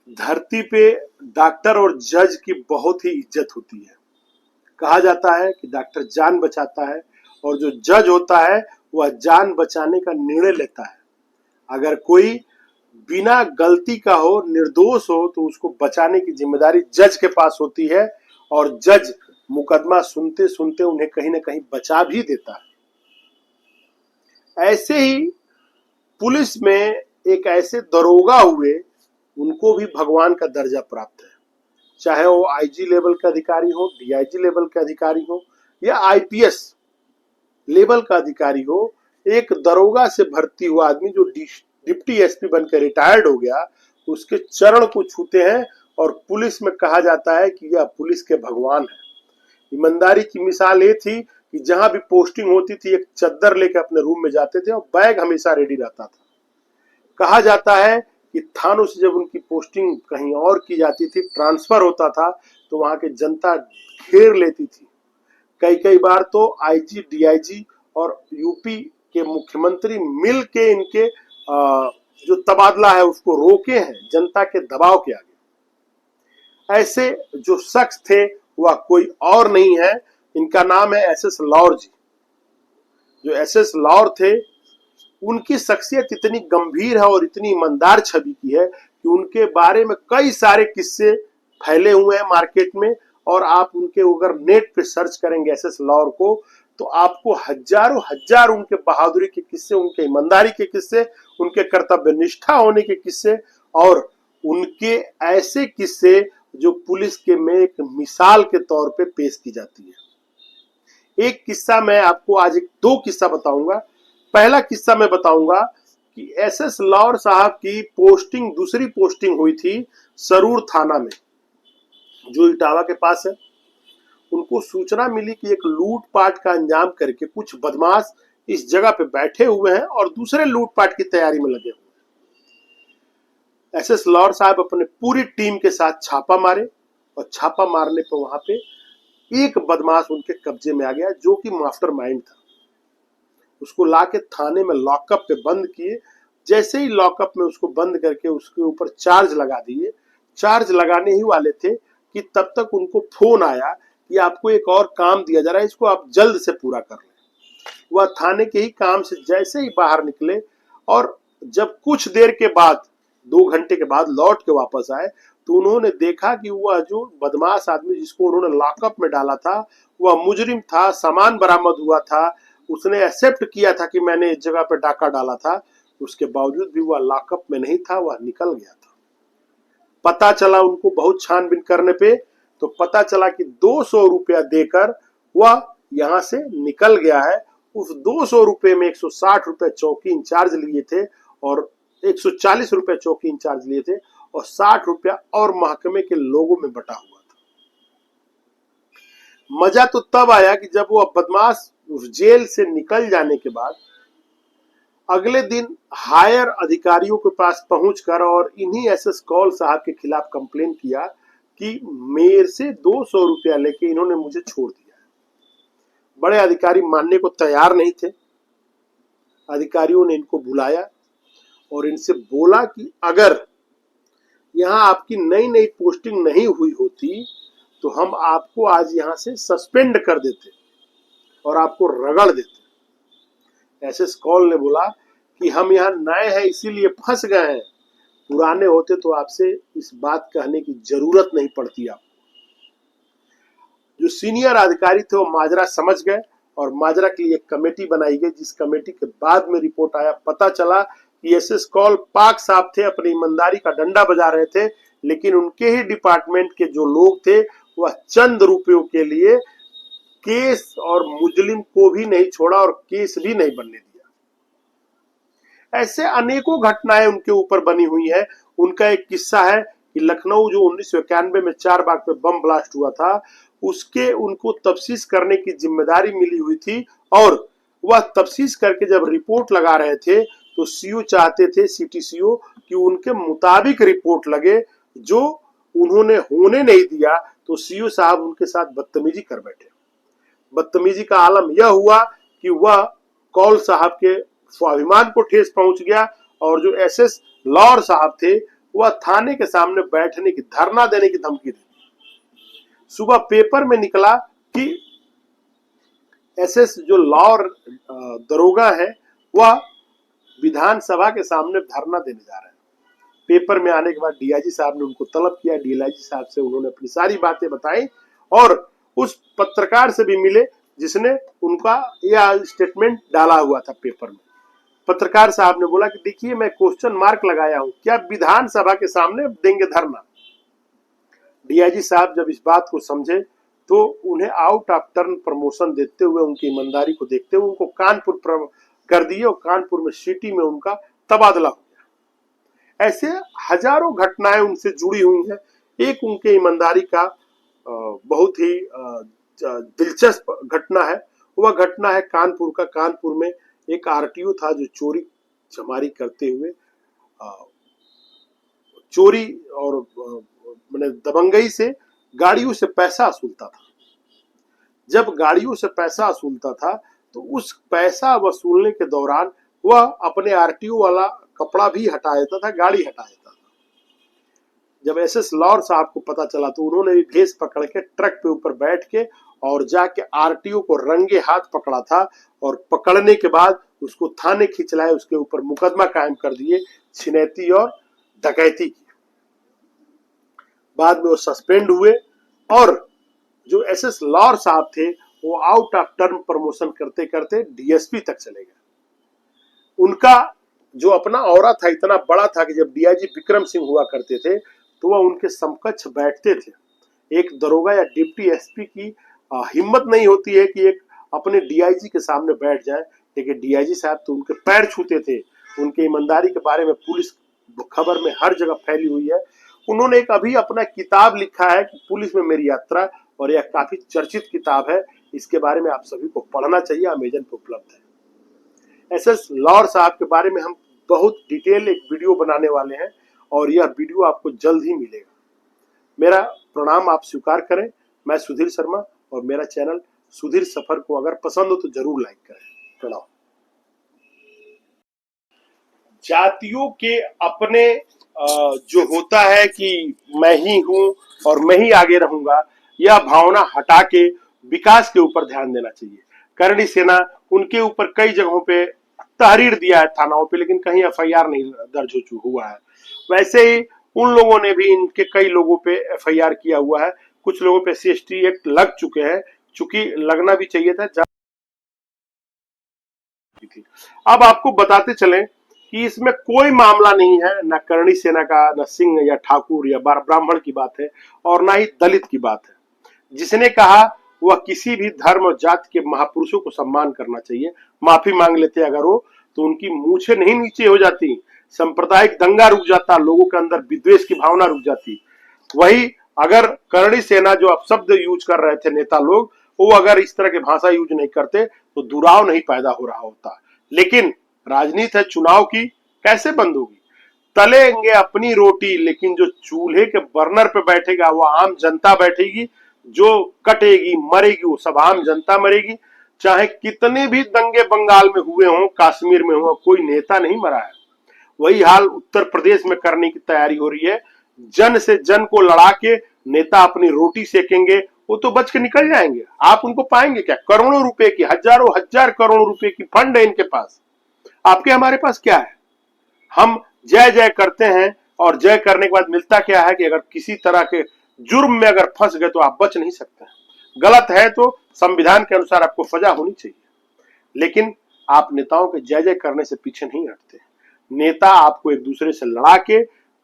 धरती पे डॉक्टर और जज की बहुत ही इज्जत होती है। कहा जाता है कि डॉक्टर जान बचाता है और जो जज होता है वह जान बचाने का निर्णय लेता है। अगर कोई बिना गलती का हो, निर्दोष हो, तो उसको बचाने की जिम्मेदारी जज के पास होती है और जज मुकदमा सुनते सुनते उन्हें कहीं ना कहीं बचा भी देता है। ऐसे ही पुलिस में एक ऐसे दरोगा हुए, उनको भी भगवान का दर्जा प्राप्त है। चाहे वो आईजी लेवल के अधिकारी हो, डीआईजी लेवल के अधिकारी हो या आईपीएस लेवल का अधिकारी हो, एक दरोगा से भर्ती हुआ आदमी जो डिप्टी एसपी बनकर रिटायर्ड हो गया, उसके चरण को छूते हैं और पुलिस में कहा जाता है कि यह पुलिस के भगवान है। ईमानदारी की मिसाल ये थी कि जहां भी पोस्टिंग होती थी, एक चद्दर लेकर अपने रूम में जाते थे और बैग हमेशा रेडी रहता था। कहा जाता है कि थानों से जब उनकी पोस्टिंग कहीं और की जाती थी, ट्रांसफर होता था, तो वहां की जनता घेर लेती थी। कई कई बार तो आईजी, डीआईजी और यूपी के मुख्यमंत्री मिल के इनके जो तबादला है उसको रोके हैं जनता के दबाव के आगे। ऐसे जो शख्स थे वह कोई और नहीं है, इनका नाम है एसएस लौर जी। जो एसएस लौर थे, उनकी शख्सियत इतनी गंभीर है और इतनी ईमानदार छवि की है कि उनके बारे में कई सारे किस्से फैले हुए हैं मार्केट में। और आप उनके अगर नेट पे सर्च करेंगे एसएस लौर को, तो आपको हजारों हजार उनके बहादुरी के किस्से, उनके ईमानदारी के किस्से, उनके कर्तव्य निष्ठा होने के किस्से और उनके ऐसे किस्से जो पुलिस के में एक मिसाल के तौर पे पेश की जाती है। एक किस्सा मैं आपको आज दो किस्सा बताऊंगा। पहला किस्सा मैं बताऊंगा कि एसएस लौर साहब की पोस्टिंग, दूसरी पोस्टिंग हुई थी सरूर थाना में, जो इटावा के पास है। उनको सूचना मिली कि एक लूटपाट का अंजाम करके कुछ बदमाश इस जगह पे बैठे हुए हैं और दूसरे लूटपाट की तैयारी में लगे हुए हैं। एसएस लौर साहब अपने पूरी टीम के साथ छापा मारे और छापा मारने पर वहां पे एक बदमाश उनके कब्जे में आ गया, जो कि मास्टरमाइंड था। उसको लाके थाने में लॉकअप पे बंद किए। जैसे ही लॉकअप में उसको बंद करके उसके ऊपर चार्ज लगा दिए, चार्ज लगाने ही वाले थे कि तब तक उनको फोन आया कि आपको एक और काम दिया जा रहा है, इसको आप जल्द से पूरा कर लें। वह थाने के ही काम से जैसे ही बाहर निकले और जब कुछ देर के बाद, 2 घंटे के बाद लौट के वापस आए, तो उन्होंने देखा कि वह जो बदमाश आदमी जिसको उन्होंने लॉकअप में डाला था, वह मुजरिम था, सामान बरामद हुआ था, उसने एक्सेप्ट किया था कि मैंने इस जगह पर डाका डाला था। उसके बावजूद भी वह लॉकअप में नहीं था, वह निकल गया था। पता चला उनको बहुत छानबीन करने पे, तो पता चला कि 200 रुपया देकर वह यहां से निकल गया है। उस 200 रुपये में 160 रुपए चौकी इंचार्ज लिए थे और 140 रुपए चौकी इंचार्ज लिए थे और 60 रुपया और महकमे के लोगों में बटा हुआ था। मजा तो तब आया कि जब वो बदमाश जेल से निकल जाने के बाद अगले दिन हायर अधिकारियों के पास पहुंचकर और इन्हीं एसएस कौल साहब के खिलाफ कंप्लेन किया कि मेरे से 200 रुपया लेके इन्होंने मुझे छोड़ दिया। बड़े अधिकारी मानने को तैयार नहीं थे। अधिकारियों ने इनको बुलाया और इनसे बोला कि अगर यहां आपकी नई नई पोस्टिंग नहीं हुई होती तो हम आपको आज यहां से सस्पेंड कर देते और आपको रगड़ देते। एसएस कौल ने बोला कि हम यहाँ नए हैं इसीलिए फंस गए हैं, पुराने होते तो आपसे इस बात कहने की जरूरत नहीं पड़ती। आप जो सीनियर अधिकारी थे वो माजरा समझ गए और माजरा के लिए एक कमेटी बनाई गई, जिस कमेटी के बाद में रिपोर्ट आया, पता चला कि एसएस कौल पाक साहब थे, अपनी ईमानदारी का डंडा बजा रहे थे, लेकिन उनके ही डिपार्टमेंट के जो लोग थे वह चंद रुपयों के लिए केस और मुजरिम को भी नहीं छोड़ा और केस भी नहीं बनने दिया। ऐसे अनेकों घटनाएं उनके ऊपर बनी हुई है। उनका एक किस्सा है कि लखनऊ जो 1991 में 4 बाग पे बम ब्लास्ट हुआ था, उसके उनको तफ्तीश करने की जिम्मेदारी मिली हुई थी और वह तफ्तीश करके जब रिपोर्ट लगा रहे थे तो सीओ चाहते थे, सिटी सीओ, कि उनके मुताबिक रिपोर्ट लगे, जो उन्होंने होने नहीं दिया। तो सीओ साहब उनके साथ बदतमीजी कर बैठे। बदतमीजी का आलम यह हुआ कि वह कौल साहब के स्वाभिमान को ठेस पहुंच गया और जो एसएस लौर साहब थे वह थाने के सामने बैठने की, धरना देने की धमकी दी। सुबह पेपर में निकला कि एसएस जो लॉ और दरोगा है वह विधानसभा के सामने धरना देने जा रहे हैं। पेपर में आने के बाद डीआईजी साहब ने उनको तलब किया। डीआईजी साहब से उन्होंने अपनी सारी बातें बताई और उस पत्रकार से भी मिले जिसने उनका यह स्टेटमेंट डाला हुआ था पेपर में। पत्रकार साहब ने बोला कि देखिए, मैं क्वेश्चन मार्क लगाया हूं, क्या विधानसभा के सामने देंगे धरना? डीआईजी साहब जब इस बात को समझे तो उन्हें आउट ऑफ टर्न प्रमोशन देते हुए, उनकी ईमानदारी को देखते हुए उनको कानपुर कर दिए और कानपुर में सिटी में उनका तबादला हो गया। ऐसे हजारों घटनाएं उनसे जुड़ी हुई हैं। एक उनके ईमानदारी का बहुत ही दिलचस्प घटना है। वह घटना है कानपुर का। कानपुर में एक आरटीओ था जो चोरी चमारी करते हुए, चोरी और मैंने दबंगई से गाड़ियों से पैसा वसूलता था। जब गाड़ियों से पैसा वसूलता था तो उस पैसा वसूलने के दौरान वह अपने आरटीओ वाला कपड़ा भी हटा देता था, गाड़ी हटा देता था। जब एसएस लॉर साहब को पता चला तो उन्होंने भी भेस पकड़ के ट्रक पे ऊपर बैठ के और जाके आरटीओ को रंगे हाथ पकड़ा था और पकड़ने के बाद उसको थाने खींच लाए, उसके ऊपर मुकदमा कायम कर दिए छिनैती और डकैती की। बाद में वो सस्पेंड हुए और जो एसएस लॉर साहब थे वो आउट ऑफ टर्म प्रमोशन करते करते डीएसपी तक चले गए। उनका जो अपना औरा था इतना बड़ा था कि जब डीआईजी विक्रम सिंह हुआ करते थे तो वह उनके समकक्ष बैठते थे। एक दरोगा या डिप्टी एसपी की हिम्मत नहीं होती है कि एक अपने डीआईजी के सामने बैठ जाए, लेकिन डीआईजी साहब तो उनके पैर छूते थे। उनके ईमानदारी के बारे में पुलिस खबर में हर जगह फैली हुई है। उन्होंने एक अभी अपना किताब लिखा है कि पुलिस में मेरी यात्रा, और यह काफी चर्चित किताब है। इसके बारे में आप सभी को पढ़ना चाहिए, अमेजन पर उपलब्ध है। एसएस लॉर साहब के बारे में हम बहुत डिटेल एक वीडियो बनाने वाले हैं और यह वीडियो आपको जल्द ही मिलेगा। मेरा प्रणाम आप स्वीकार करें। मैं सुधीर शर्मा और मेरा चैनल सुधीर सफर को अगर पसंद हो तो जरूर लाइक करें। प्रणाम। जातियों के अपने जो होता है कि मैं ही हूं और मैं ही आगे रहूंगा, यह भावना हटा के विकास के ऊपर ध्यान देना चाहिए। करणी सेना उनके ऊपर कई जगहों पे तहरीर दिया है थानाओं पे, लेकिन कहीं एफआईआर नहीं दर्ज हुआ है। वैसे ही उन लोगों ने भी इनके कई लोगों पे एफआईआर किया हुआ है। कुछ लोगों पे सीएसटी एक्ट लग चुके हैं, चूंकि लगना भी चाहिए था। अब आपको बताते चलें कि इसमें कोई मामला नहीं है, न करणी सेना का, न सिंह या ठाकुर या ब्राह्मण की बात है और ना ही दलित की बात है। जिसने कहा वह किसी भी धर्म और जाति के महापुरुषों को सम्मान करना चाहिए। माफी मांग लेते अगर वो, तो उनकी मूछें नहीं नीचे हो जाती, सांप्रदायिक दंगा रुक जाता, लोगों के अंदर विद्वेष की भावना रुक जाती। वही अगर करणी सेना जो अपशब्द यूज कर रहे थे नेता लोग, वो अगर इस तरह की भाषा यूज नहीं करते तो दुराव नहीं पैदा हो रहा होता। लेकिन राजनीति है चुनाव की, कैसे बंद होगी? तलेंगे अपनी रोटी, लेकिन जो चूल्हे के बर्नर पे बैठेगा वो आम जनता बैठेगी। जो कटेगी मरेगी वो सब आम जनता मरेगी। चाहे कितने भी दंगे बंगाल में हुए हों, कश्मीर में हो, कोई नेता नहीं मरा है। वही हाल उत्तर प्रदेश में करने की तैयारी हो रही है। जन से जन को लड़ा के नेता अपनी रोटी सेकेंगे, वो तो बच के निकल जाएंगे। आप उनको पाएंगे क्या? करोड़ों रुपए की, हजारों हजार करोड़ रुपए की फंड है इनके पास। आपके हमारे पास क्या है? हम जय जय करते हैं और जय करने के बाद मिलता क्या है कि अगर किसी तरह के जुर्म में अगर फंस गए तो आप बच नहीं सकते। गलत है तो संविधान के अनुसार आपको सजा होनी चाहिए, लेकिन आप नेताओं के जय जय करने से पीछे नहीं हटते। नेता आपको एक दूसरे से लड़ा के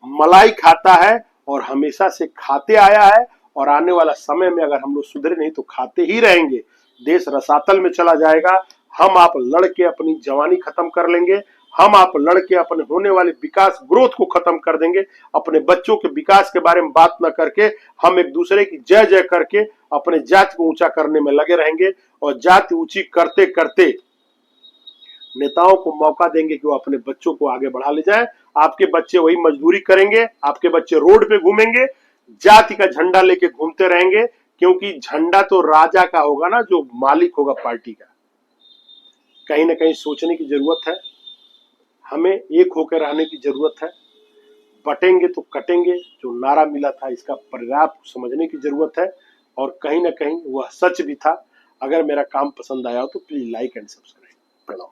मलाई खाता है और हमेशा से खाते आया है, और आने वाला समय में अगर हम लोग सुधरे नहीं तो खाते ही रहेंगे। देश रसातल में चला जाएगा। हम आप लड़ के अपनी जवानी खत्म कर लेंगे। हम आप लड़ के अपने होने वाले विकास ग्रोथ को खत्म कर देंगे। अपने बच्चों के विकास के बारे में बात न करके हम एक दूसरे की जय जय करके अपने जाति को ऊंचा करने में लगे रहेंगे, और जाति ऊंची करते करते नेताओं को मौका देंगे कि वो अपने बच्चों को आगे बढ़ा ले जाएं। आपके बच्चे वही मजदूरी करेंगे, आपके बच्चे रोड पे घूमेंगे, जाति का झंडा लेके घूमते रहेंगे, क्योंकि झंडा तो राजा का होगा ना, जो मालिक होगा पार्टी का। कहीं ना कहीं सोचने की जरूरत है, हमें एक होकर रहने की जरूरत है। बटेंगे तो कटेंगे जो नारा मिला था इसका पर्याप्त समझने की जरूरत है और कहीं ना कहीं वह सच भी था। अगर मेरा काम पसंद आया हो तो प्लीज लाइक एंड सब्सक्राइब। प्रणाम।